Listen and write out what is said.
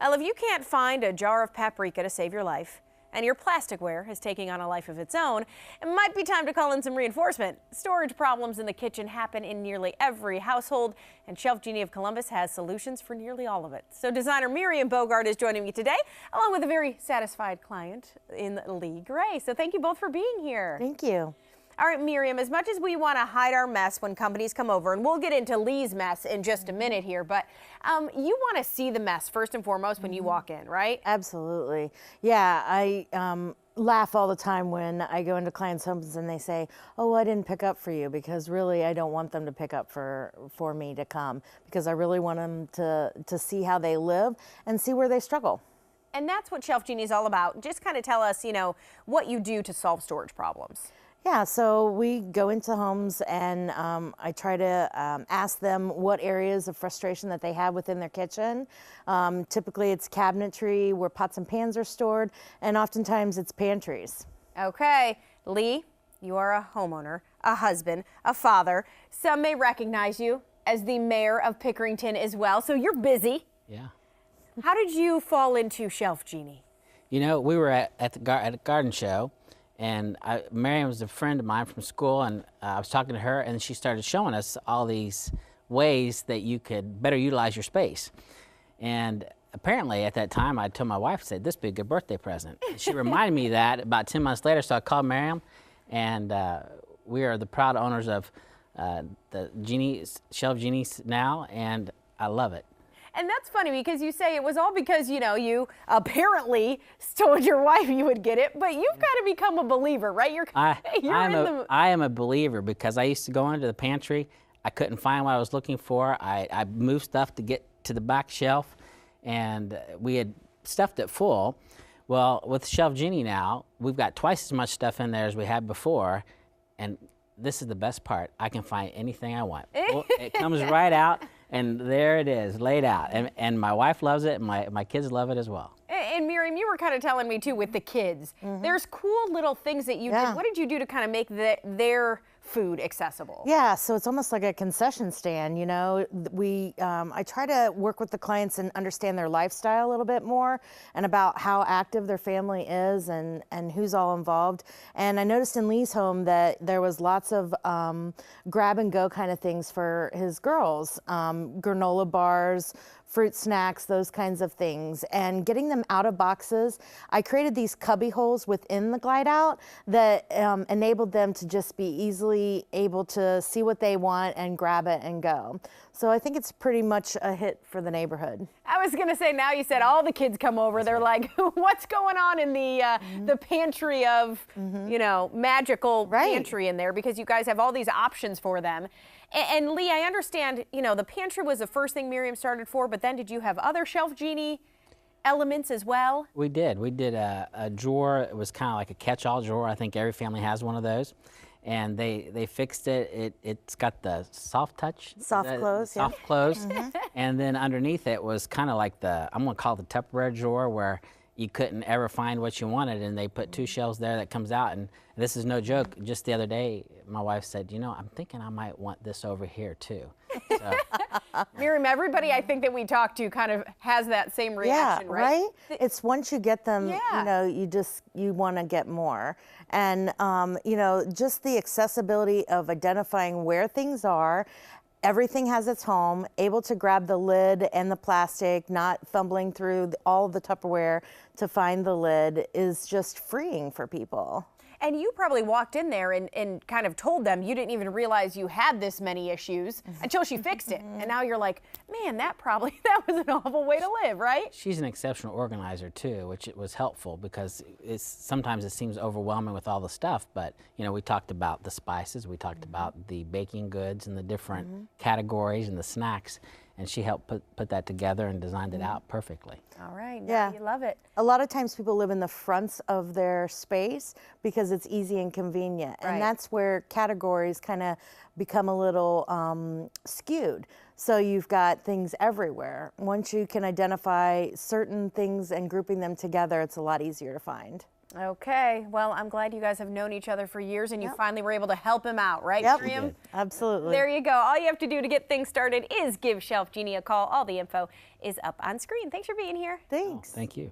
Well, if you can't find a jar of paprika to save your life, and your plasticware is taking on a life of its own, it might be time to call in some reinforcement. Storage problems in the kitchen happen in nearly every household, and Shelf Genie of Columbus has solutions for nearly all of it. So designer Miriam Bogart is joining me today, along with a very satisfied client in Lee Gray. So thank you both for being here. Thank you. All right, Miriam, as much as we want to hide our mess when companies come over, and we'll get into Lee's mess in just a minute here, but you want to see the mess first and foremost when you walk in, right? Absolutely. Yeah, I laugh all the time when I go into clients' homes and they say, oh, I didn't pick up for you, because really I don't want them to pick up for me to come, because I really want them to see how they live and see where they struggle. And that's what Shelf Genie is all about. Just kind of tell us, what you do to solve storage problems. Yeah, so we go into homes and I try to ask them what areas of frustration that they have within their kitchen. Typically it's cabinetry where pots and pans are stored, and oftentimes it's pantries. Okay, Lee, you are a homeowner, a husband, a father. Some may recognize you as the mayor of Pickerington as well, so you're busy. Yeah. How did you fall into Shelf Genie? You know, we were at a garden show, and Miriam was a friend of mine from school, and I was talking to her, and she started showing us all these ways that you could better utilize your space. And apparently at that time, I told my wife, I said, this would be a good birthday present. And she reminded me of that about 10 months later, so I called Miriam, and we are the proud owners of the Shelf Genies now, and I love it. And that's funny because you say it was all because, you apparently told your wife you would get it, but you've got to become a believer, right? I am a believer, because I used to go into the pantry. I couldn't find what I was looking for. I moved stuff to get to the back shelf, and we had stuffed it full. Well, with Shelf Genie now, we've got twice as much stuff in there as we had before, and this is the best part. I can find anything I want. It comes right out, and there it is, laid out. And my wife loves it, and my kids love it as well. And Miriam, you were kind of telling me too with the kids, there's cool little things that you did. What did you do to kind of make their food accessible? Yeah, so it's almost like a concession stand. I try to work with the clients and understand their lifestyle a little bit more, and about how active their family is and who's all involved. And I noticed in Lee's home that there was lots of grab and go kind of things for his girls, granola bars, fruit snacks, those kinds of things, and getting them out of boxes. I created these cubby holes within the glide out that enabled them to just be easily able to see what they want and grab it and go. So I think it's pretty much a hit for the neighborhood. I was gonna say, now you said all the kids come over, they're like, what's going on in the pantry of, magical pantry in there, because you guys have all these options for them. And Lee, I understand, the pantry was the first thing Miriam started for, but then did you have other Shelf Genie elements as well? We did. We did a drawer. It was kind of like a catch-all drawer. I think every family has one of those. And they fixed it. It's got the soft touch. Soft close, Soft close. And then underneath it was kind of like I'm going to call it the Tupperware drawer, where you couldn't ever find what you wanted, and they put two shelves there that comes out. And this is no joke. Just the other day, my wife said, I'm thinking I might want this over here too. So. Miriam, everybody I think that we talk to kind of has that same reaction, right? It's once you get them, you want to get more. And, just the accessibility of identifying where things are. Everything has its home, able to grab the lid and the plastic, not fumbling through all of the Tupperware to find the lid, is just freeing for people. And you probably walked in there and kind of told them you didn't even realize you had this many issues until she fixed it. And now you're like, man, that was an awful way to live, right? She's an exceptional organizer too, which it was helpful, because sometimes it seems overwhelming with all the stuff. But we talked about the spices, we talked about the baking goods and the different categories and the snacks. And she helped put that together and designed it out perfectly. All right, yeah, you love it. A lot of times people live in the fronts of their space because it's easy and convenient. And that's where categories kind of become a little skewed. So you've got things everywhere. Once you can identify certain things and grouping them together, it's a lot easier to find. Okay, well, I'm glad you guys have known each other for years and you finally were able to help him out, right, Yep, Miriam? absolutely. There you go. All you have to do to get things started is give Shelf Genie a call. All the info is up on screen. Thanks for being here. Thanks. Thank you.